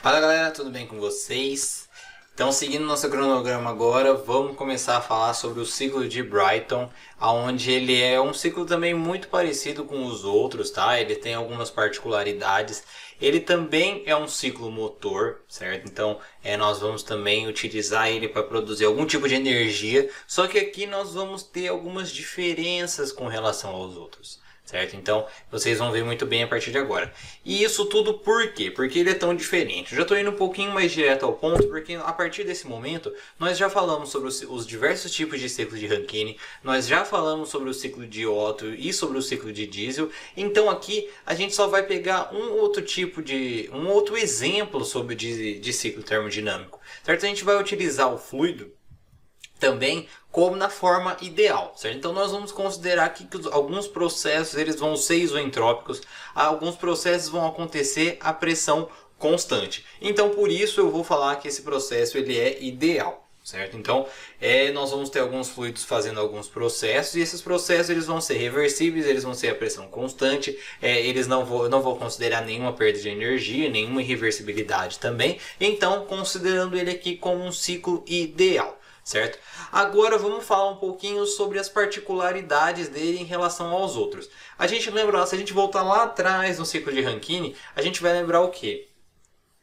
Fala galera, tudo bem com vocês? Então, seguindo nosso cronograma agora, vamos começar a falar sobre o ciclo de Brighton, onde ele é um ciclo também muito parecido com os outros, tá? Ele tem algumas particularidades. Ele também é um ciclo motor, certo? Então, nós vamos também utilizar ele para produzir algum tipo de energia, só que aqui nós vamos ter algumas diferenças com relação aos outros. Certo? Então, vocês vão ver muito bem a partir de agora. E isso tudo por quê? Porque ele é tão diferente. Eu já estou indo um pouquinho mais direto ao ponto, porque a partir desse momento, nós já falamos sobre os diversos tipos de ciclo de Rankine, nós já falamos sobre o ciclo de Otto e sobre o ciclo de Diesel. Então aqui a gente só vai pegar um outro exemplo sobre de ciclo termodinâmico. Certo? A gente vai utilizar o fluido também como na forma ideal, certo? Então nós vamos considerar aqui que alguns processos eles vão ser isentrópicos, alguns processos vão acontecer a pressão constante. Então por isso eu vou falar que esse processo ele é ideal, certo? Então nós vamos ter alguns fluidos fazendo alguns processos e esses processos eles vão ser reversíveis, eles vão ser a pressão constante, eu não vou considerar nenhuma perda de energia, nenhuma irreversibilidade também. Então considerando ele aqui como um ciclo ideal. Certo? Agora vamos falar um pouquinho sobre as particularidades dele em relação aos outros. A gente lembra, se a gente voltar lá atrás no ciclo de Rankine, a gente vai lembrar o quê?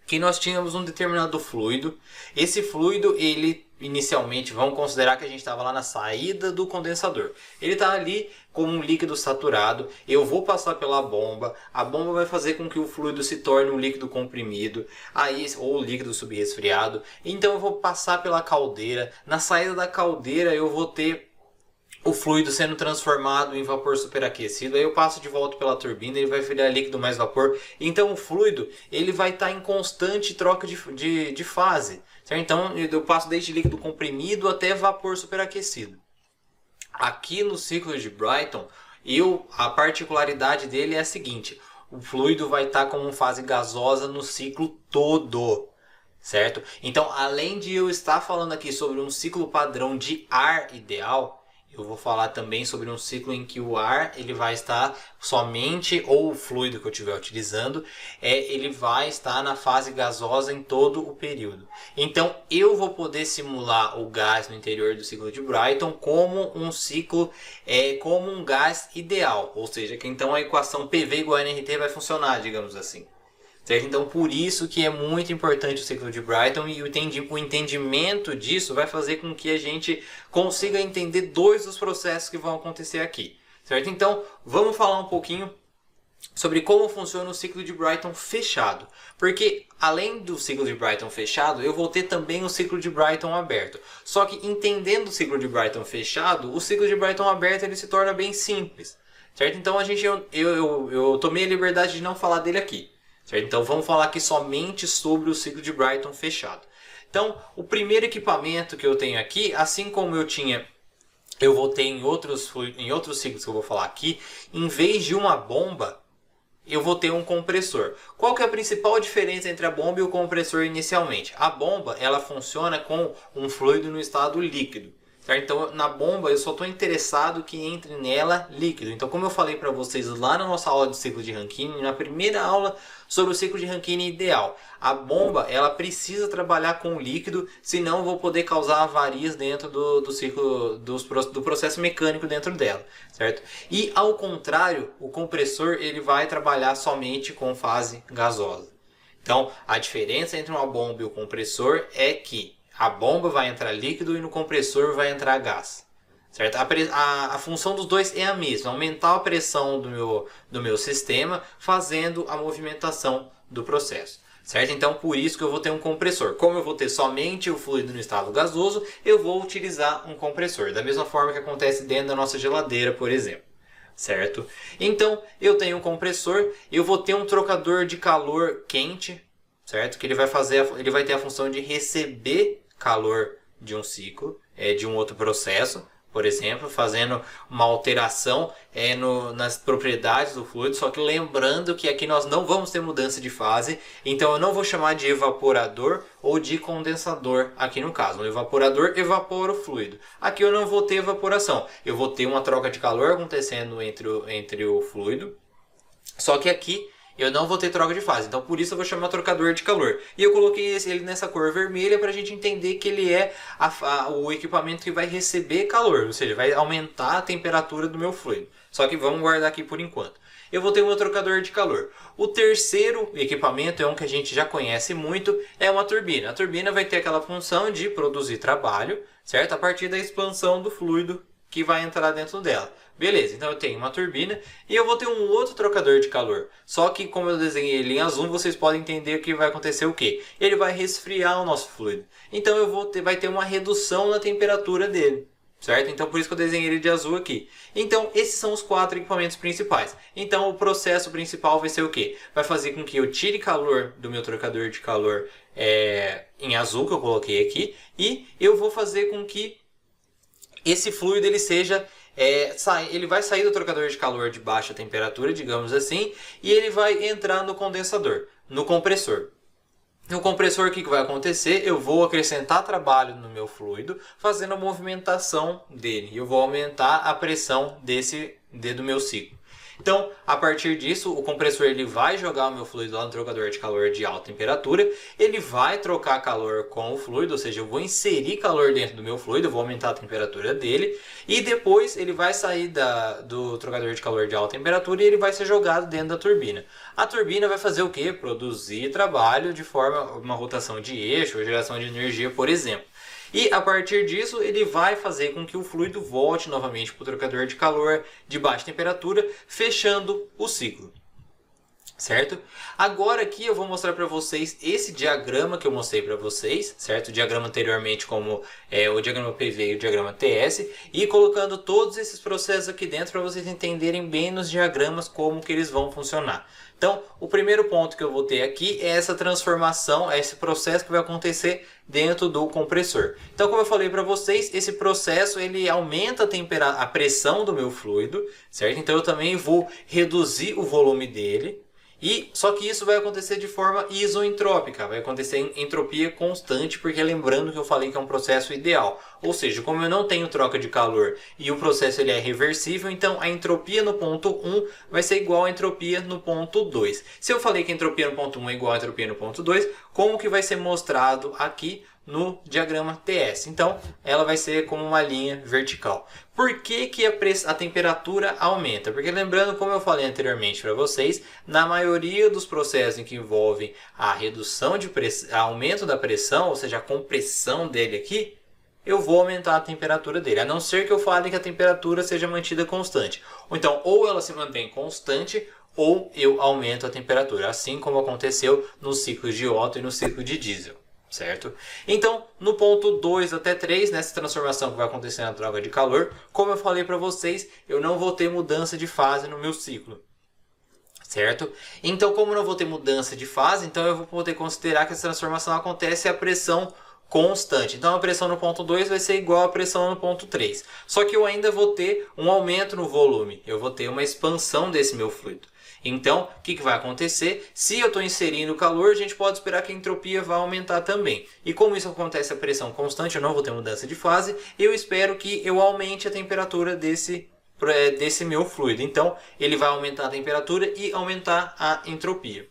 Que nós tínhamos um determinado fluido. Esse fluido, ele inicialmente, vamos considerar que a gente estava lá na saída do condensador. Ele está ali como um líquido saturado. Eu vou passar pela bomba. A bomba vai fazer com que o fluido se torne um líquido comprimido, ou líquido subresfriado. Então eu vou passar pela caldeira. Na saída da caldeira eu vou ter o fluido sendo transformado em vapor superaquecido, aí eu passo de volta pela turbina, ele vai virar líquido mais vapor. Então o fluido ele vai estar em constante troca de fase. Certo? Então eu passo desde líquido comprimido até vapor superaquecido. Aqui no ciclo de Brighton, a particularidade dele é a seguinte: o fluido vai estar como fase gasosa no ciclo todo. Certo? Então, além de eu estar falando aqui sobre um ciclo padrão de ar ideal, eu vou falar também sobre um ciclo em que o ar ele vai estar somente, ou o fluido que eu estiver utilizando, ele vai estar na fase gasosa em todo o período. Então eu vou poder simular o gás no interior do ciclo de Brighton como um ciclo, como um gás ideal. Ou seja, que então a equação PV igual a nRT vai funcionar, digamos assim. Certo? Então por isso que é muito importante o ciclo de Brighton e o entendimento disso vai fazer com que a gente consiga entender dois dos processos que vão acontecer aqui. Certo? Então vamos falar um pouquinho sobre como funciona o ciclo de Brighton fechado. Porque além do ciclo de Brighton fechado, eu vou ter também o ciclo de Brighton aberto. Só que entendendo o ciclo de Brighton fechado, o ciclo de Brighton aberto ele se torna bem simples. Certo? Então eu tomei a liberdade de não falar dele aqui. Certo? Então vamos falar aqui somente sobre o ciclo de Brighton fechado. Então o primeiro equipamento que eu tenho aqui, assim como eu vou ter em outros ciclos que eu vou falar aqui, em vez de uma bomba, eu vou ter um compressor. Qual que é a principal diferença entre a bomba e o compressor inicialmente? A bomba ela funciona com um fluido no estado líquido. Certo? Então na bomba eu só estou interessado que entre nela líquido. Então como eu falei para vocês lá na nossa aula de ciclo de Rankine, na primeira aula sobre o ciclo de Rankine ideal, a bomba ela precisa trabalhar com líquido, senão eu vou poder causar avarias dentro do ciclo do processo mecânico dentro dela, certo? E ao contrário, o compressor ele vai trabalhar somente com fase gasosa. Então a diferença entre uma bomba e o compressor é que a bomba vai entrar líquido e no compressor vai entrar gás. Certo? A função dos dois é a mesma, aumentar a pressão do meu sistema fazendo a movimentação do processo. Certo? Então por isso que eu vou ter um compressor. Como eu vou ter somente o fluido no estado gasoso, eu vou utilizar um compressor. Da mesma forma que acontece dentro da nossa geladeira, por exemplo. Certo? Então eu tenho um compressor, eu vou ter um trocador de calor quente, certo? Que ele vai ter a função de receber calor de um ciclo, de um outro processo, por exemplo, fazendo uma alteração nas propriedades do fluido, só que lembrando que aqui nós não vamos ter mudança de fase, então eu não vou chamar de evaporador ou de condensador aqui no caso. O evaporador evapora o fluido. Aqui eu não vou ter evaporação, eu vou ter uma troca de calor acontecendo entre o fluido, só que aqui eu não vou ter troca de fase. Então por isso eu vou chamar trocador de calor. E eu coloquei ele nessa cor vermelha para a gente entender que ele é o equipamento que vai receber calor, ou seja, vai aumentar a temperatura do meu fluido. Só que vamos guardar aqui por enquanto. Eu vou ter o meu trocador de calor. O terceiro equipamento é um que a gente já conhece muito, é uma turbina. A turbina vai ter aquela função de produzir trabalho, certo? A partir da expansão do fluido que vai entrar dentro dela. Beleza, então eu tenho uma turbina e eu vou ter um outro trocador de calor. Só que como eu desenhei ele em azul, vocês podem entender que vai acontecer o quê? Ele vai resfriar o nosso fluido. Então vai ter uma redução na temperatura dele. Certo? Então por isso que eu desenhei ele de azul aqui. Então esses são os 4 equipamentos principais. Então o processo principal vai ser o quê? Vai fazer com que eu tire calor do meu trocador de calor em azul que eu coloquei aqui. E eu vou fazer com que esse fluido ele seja... ele vai sair do trocador de calor de baixa temperatura, digamos assim. E ele vai entrar no condensador, no compressor. No compressor, o que vai acontecer? Eu vou acrescentar trabalho no meu fluido, fazendo a movimentação dele. Eu vou aumentar a pressão do meu ciclo. Então, a partir disso, o compressor ele vai jogar o meu fluido lá no trocador de calor de alta temperatura. Ele vai trocar calor com o fluido, ou seja, eu vou inserir calor dentro do meu fluido, eu vou aumentar a temperatura dele. E depois ele vai sair do trocador de calor de alta temperatura e ele vai ser jogado dentro da turbina. A turbina vai fazer o quê? Produzir trabalho de forma uma rotação de eixo ou geração de energia, por exemplo. E a partir disso ele vai fazer com que o fluido volte novamente para o trocador de calor de baixa temperatura, fechando o ciclo. Certo? Agora aqui eu vou mostrar para vocês esse diagrama que eu mostrei para vocês, certo? O diagrama anteriormente como o diagrama PV e o diagrama TS, e colocando todos esses processos aqui dentro para vocês entenderem bem nos diagramas como que eles vão funcionar. Então, o primeiro ponto que eu vou ter aqui é essa transformação, é esse processo que vai acontecer dentro do compressor. Então, como eu falei para vocês, esse processo ele aumenta a pressão do meu fluido, certo? Então, eu também vou reduzir o volume dele. Só que isso vai acontecer de forma isoentrópica, vai acontecer em entropia constante, porque lembrando que eu falei que é um processo ideal. Ou seja, como eu não tenho troca de calor e o processo ele é reversível, então a entropia no ponto 1 vai ser igual à entropia no ponto 2. Se eu falei que a entropia no ponto 1 é igual à entropia no ponto 2, como que vai ser mostrado aqui no diagrama TS? Então, ela vai ser como uma linha vertical. Por que a temperatura aumenta? Porque lembrando, como eu falei anteriormente para vocês, na maioria dos processos em que envolvem a redução de aumento da pressão, ou seja, a compressão dele aqui, eu vou aumentar a temperatura dele, a não ser que eu fale que a temperatura seja mantida constante. Então, ou ela se mantém constante, ou eu aumento a temperatura, assim como aconteceu nos ciclos de Otto e no ciclo de diesel. Certo? Então, no ponto 2 até 3, nessa transformação que vai acontecer na troca de calor, como eu falei para vocês, eu não vou ter mudança de fase no meu ciclo. Certo? Então, como não vou ter mudança de fase, então eu vou poder considerar que essa transformação acontece a pressão constante. Então, a pressão no ponto 2 vai ser igual à pressão no ponto 3. Só que eu ainda vou ter um aumento no volume. Eu vou ter uma expansão desse meu fluido. Então, o que vai acontecer? Se eu estou inserindo calor, a gente pode esperar que a entropia vai aumentar também. E como isso acontece a pressão constante, eu não vou ter mudança de fase, eu espero que eu aumente a temperatura desse meu fluido. Então, ele vai aumentar a temperatura e aumentar a entropia.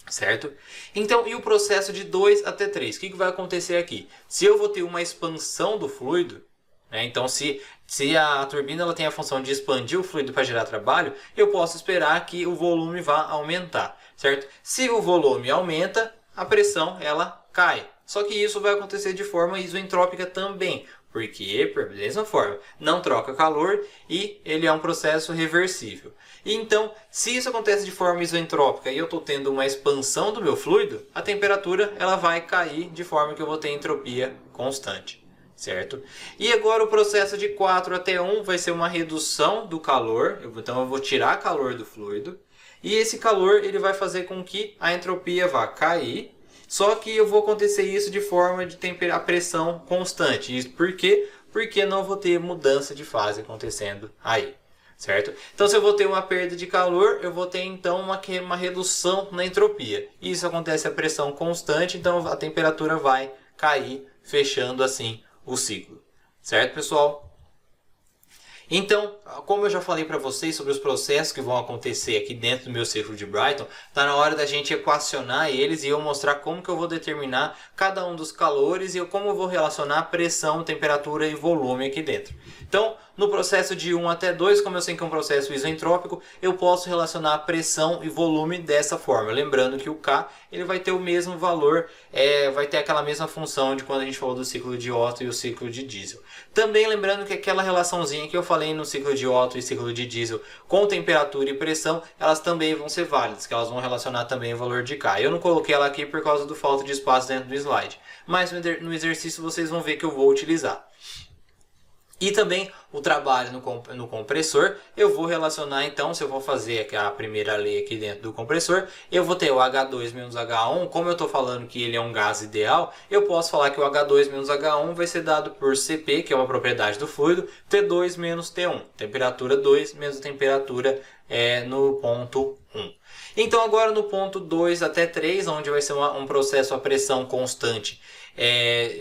Certo? Então, e o processo de 2 até 3? O que vai acontecer aqui? Se eu vou ter uma expansão do fluido, então se a turbina ela tem a função de expandir o fluido para gerar trabalho, eu posso esperar que o volume vá aumentar, certo? Se o volume aumenta, a pressão ela cai. Só que isso vai acontecer de forma isoentrópica também, porque, por mesma forma, não troca calor e ele é um processo reversível. E então, se isso acontece de forma isoentrópica e eu estou tendo uma expansão do meu fluido, a temperatura ela vai cair de forma que eu vou ter entropia constante. Certo? E agora o processo de 4 até 1 vai ser uma redução do calor. Então eu vou tirar calor do fluido. E esse calor ele vai fazer com que a entropia vá cair. Só que eu vou acontecer isso de forma de a pressão constante. Isso por quê? Porque não vou ter mudança de fase acontecendo aí. Certo? Então se eu vou ter uma perda de calor, eu vou ter então uma redução na entropia. Isso acontece a pressão constante, então a temperatura vai cair, fechando assim o ciclo. Certo, pessoal? Então, como eu já falei para vocês sobre os processos que vão acontecer aqui dentro do meu ciclo de Brighton, está na hora da gente equacionar eles e eu mostrar como que eu vou determinar cada um dos calores e como eu vou relacionar pressão, temperatura e volume aqui dentro. Então, no processo de 1 até 2, como eu sei que é um processo isentrópico, eu posso relacionar pressão e volume dessa forma. Lembrando que o K ele vai ter o mesmo valor, vai ter aquela mesma função de quando a gente falou do ciclo de Otto e o ciclo de diesel. Também lembrando que aquela relaçãozinha que eu falei no ciclo de Otto e ciclo de diesel com temperatura e pressão, elas também vão ser válidas, que elas vão relacionar também o valor de K. Eu não coloquei ela aqui por causa do falta de espaço dentro do slide, mas no exercício vocês vão ver que eu vou utilizar. E também o trabalho no compressor, eu vou relacionar então, se eu vou fazer a primeira lei aqui dentro do compressor, eu vou ter o H2 menos H1, como eu estou falando que ele é um gás ideal, eu posso falar que o H2 menos H1 vai ser dado por Cp, que é uma propriedade do fluido, T2 menos T1, temperatura 2 menos temperatura no ponto 1. Então agora no ponto 2 até 3, onde vai ser um processo a pressão constante,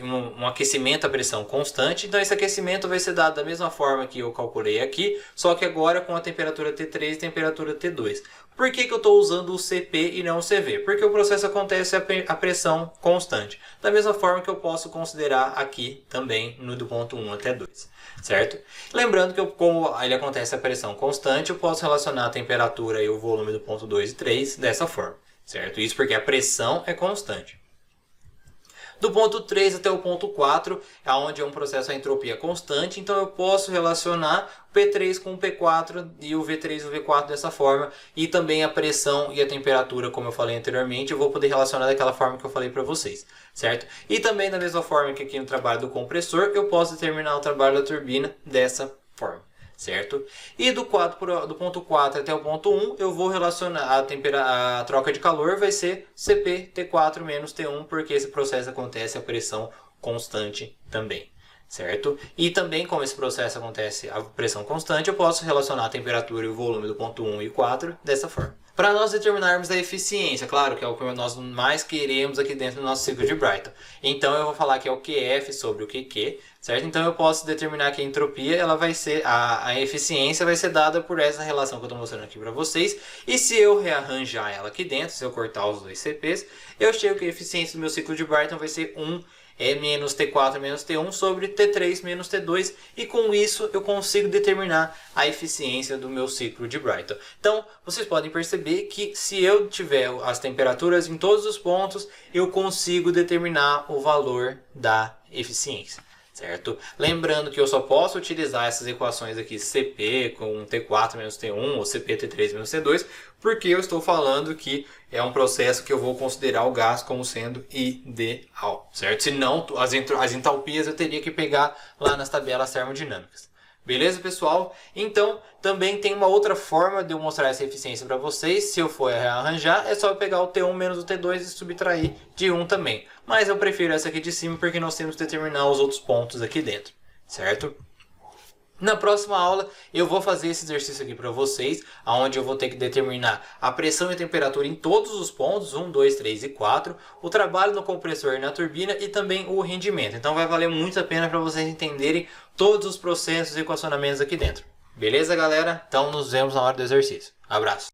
um aquecimento a pressão constante, então esse aquecimento vai ser dado da mesma forma que eu calculei aqui, só que agora com a temperatura T3 e temperatura T2. Por que eu estou usando o Cp e não o Cv? Porque o processo acontece a pressão constante, da mesma forma que eu posso considerar aqui também no do ponto 1 até 2, certo? Lembrando que como ele acontece a pressão constante, eu posso relacionar a temperatura e o volume do ponto 2 e 3 dessa forma, certo? Isso porque a pressão é constante. Do ponto 3 até o ponto 4, onde é um processo a entropia constante, então eu posso relacionar o P3 com o P4 e o V3 e o V4 dessa forma, e também a pressão e a temperatura, como eu falei anteriormente, eu vou poder relacionar daquela forma que eu falei para vocês, certo? E também da mesma forma que aqui no trabalho do compressor, eu posso determinar o trabalho da turbina dessa forma, certo? E do ponto 4 até o ponto 1, eu vou relacionar a troca de calor, vai ser Cp T4 menos T1, porque esse processo acontece a pressão constante também, certo? E também, como esse processo acontece a pressão constante, eu posso relacionar a temperatura e o volume do ponto 1 e 4 dessa forma. Para nós determinarmos a eficiência, claro que é o que nós mais queremos aqui dentro do nosso ciclo de Brighton. Então eu vou falar que é o QF sobre o QQ, certo? Então eu posso determinar que a entropia, ela vai ser, a eficiência vai ser dada por essa relação que eu estou mostrando aqui para vocês. E se eu rearranjar ela aqui dentro, se eu cortar os dois CPs, eu chego que a eficiência do meu ciclo de Brighton vai ser 1 menos T4 menos T1 sobre T3 menos T2, e com isso eu consigo determinar a eficiência do meu ciclo de Brighton. Então, vocês podem perceber que se eu tiver as temperaturas em todos os pontos, eu consigo determinar o valor da eficiência, certo? Lembrando que eu só posso utilizar essas equações aqui, Cp com T4 menos T1 ou Cp T3 menos T2, porque eu estou falando que é um processo que eu vou considerar o gás como sendo ideal, certo? Senão, as entalpias eu teria que pegar lá nas tabelas termodinâmicas. Beleza, pessoal? Então, também tem uma outra forma de eu mostrar essa eficiência para vocês. Se eu for rearranjar, é só eu pegar o T1 menos o T2 e subtrair de 1 também. Mas eu prefiro essa aqui de cima porque nós temos que determinar os outros pontos aqui dentro, certo? Na próxima aula eu vou fazer esse exercício aqui para vocês, onde eu vou ter que determinar a pressão e a temperatura em todos os pontos, 1, 2, 3 e 4, o trabalho no compressor e na turbina e também o rendimento. Então vai valer muito a pena para vocês entenderem todos os processos e equacionamentos aqui dentro. Beleza, galera? Então nos vemos na hora do exercício. Abraço!